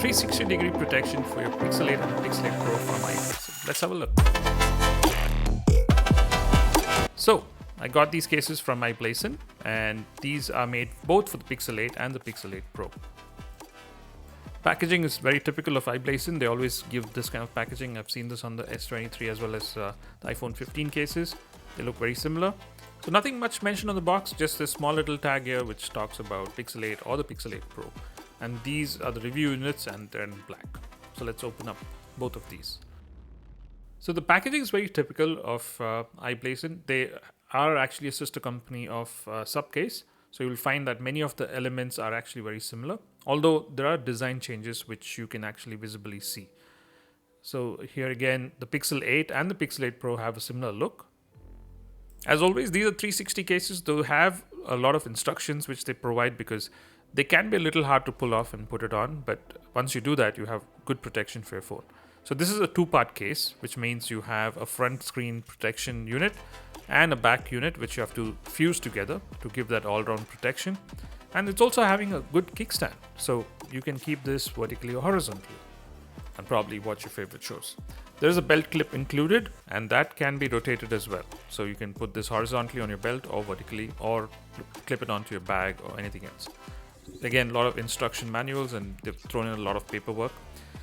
360-degree protection for your Pixel 8 and Pixel 8 Pro from iBlason. Let's have a look. So I got these cases from iBlason, and these are made both for the Pixel 8 and the Pixel 8 Pro. Packaging is very typical of iBlason. They always give this kind of packaging. I've seen this on the S23 as well as the iPhone 15 cases. They look very similar. So nothing much mentioned on the box, just a small little tag here which talks about Pixel 8 or the Pixel 8 Pro. And these are the review units and they're in black. So let's open up both of these. So the packaging is very typical of iBlason. They are actually a sister company of Subcase. So you'll find that many of the elements are actually very similar, although there are design changes which you can actually visibly see. So here again, the Pixel 8 and the Pixel 8 Pro have a similar look. As always, these are 360 cases. They have a lot of instructions which they provide because they can be a little hard to pull off and put it on. But once you do that, you have good protection for your phone. So this is a two-part case, which means you have a front screen protection unit and a back unit, which you have to fuse together to give that all-round protection. And it's also having a good kickstand. So you can keep this vertically or horizontally and probably watch your favorite shows. There's a belt clip included, and that can be rotated as well. So you can put this horizontally on your belt or vertically, or clip it onto your bag or anything else. Again, a lot of instruction manuals, and they've thrown in a lot of paperwork.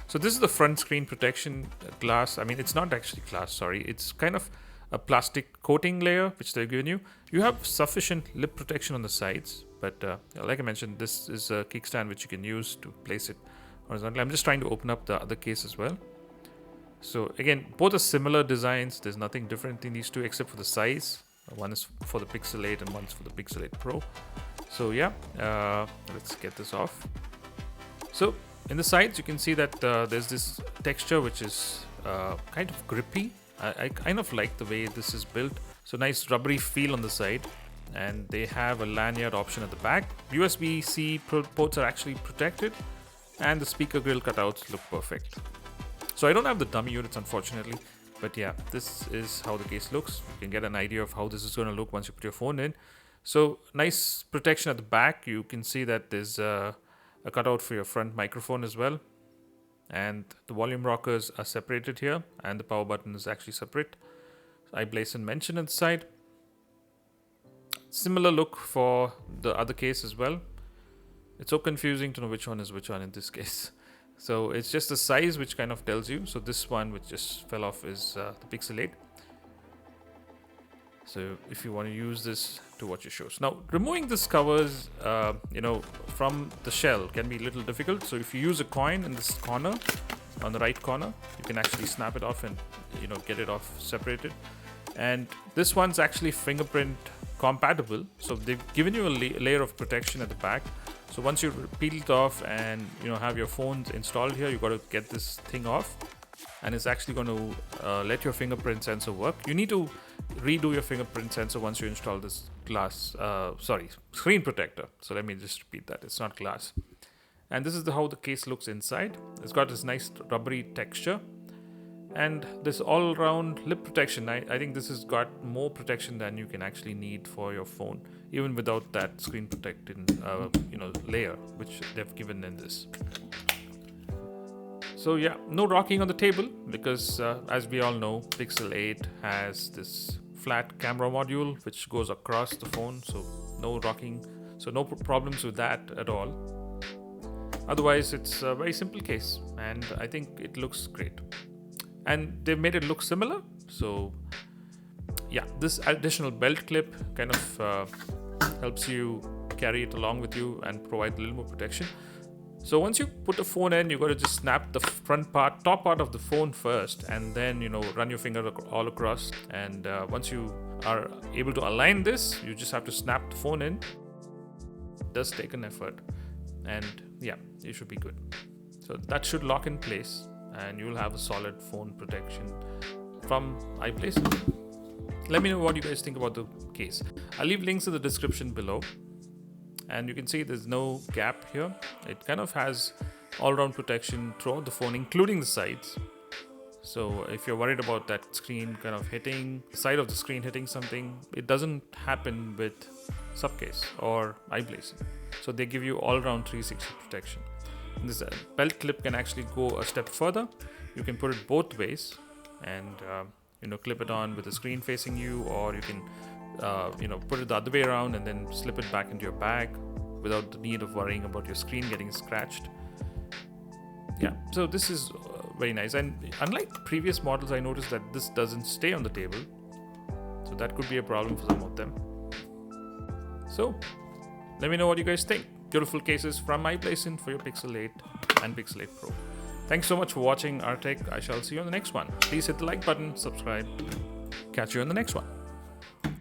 So this is the front screen protection glass. I mean, it's not actually glass, sorry. It's kind of a plastic coating layer, which they've given you. You have sufficient lip protection on the sides, but like I mentioned, this is a kickstand which you can use to place it horizontally. I'm just trying to open up the other case as well. So again, both are similar designs. There's nothing different in these two except for the size. One is for the Pixel 8 and one's for the Pixel 8 Pro. So yeah, let's get this off. So in the sides, you can see that there's this texture which is kind of grippy. I kind of like the way this is built. So nice rubbery feel on the side. And they have a lanyard option at the back. USB-C ports are actually protected. And the speaker grill cutouts look perfect. So I don't have the dummy units, unfortunately. But yeah, this is how the case looks. You can get an idea of how this is going to look once you put your phone in. So nice protection at the back. You can see that there's a cutout for your front microphone as well. And the volume rockers are separated here. And the power button is actually separate. iBlason mentioned on the side. Similar look for the other case as well. It's so confusing to know which one is which one in this case. So it's just the size which kind of tells you. So this one which just fell off is the Pixel 8. So if you want to use this to watch your shows. Now, removing this covers, from the shell can be a little difficult. So if you use a coin in this corner, on the right corner, you can actually snap it off and, get it off separated. And this one's actually fingerprint compatible. So they've given you a layer of protection at the back. So once you peel it off and have your phones installed here, you got to get this thing off, and it's actually going to let your fingerprint sensor work. You need to redo your fingerprint sensor once you install this screen protector. So let me just repeat that. It's not glass. And this is how the case looks inside. It's got this nice rubbery texture. And this all-round lip protection, I think this has got more protection than you can actually need for your phone, even without that screen protecting, layer which they've given in this. So yeah, no rocking on the table because, as we all know, Pixel 8 has this flat camera module which goes across the phone, so no rocking, so no problems with that at all. Otherwise, it's a very simple case, and I think it looks great. And they've made it look similar. So yeah, this additional belt clip kind of helps you carry it along with you and provide a little more protection. So once you put the phone in, you got to just snap the top part of the phone first, and then run your finger all across. And once you are able to align this, you just have to snap the phone in. It does take an effort, and yeah, you should be good. So that should lock in place, and you'll have a solid phone protection from iBlason. Let me know what you guys think about the case. I'll leave links in the description below. And you can see there's no gap here. It kind of has all-round protection throughout the phone, including the sides. So if you're worried about that screen kind of hitting, side of the screen hitting something, it doesn't happen with Subcase or iBlason. So they give you all-round 360 protection. This belt clip can actually go a step further. You can put it both ways and clip it on with the screen facing you, or you can put it the other way around and then slip it back into your bag without the need of worrying about your screen getting scratched. Yeah, so this is very nice, and unlike previous models, I noticed that this doesn't stay on the table, so that could be a problem for some of them. So let me know what you guys think. Beautiful cases from iBlason for your Pixel 8 and Pixel 8 Pro. Thanks so much for watching rTech. I shall see you on the next one. Please hit the like button, subscribe. Catch you on the next one.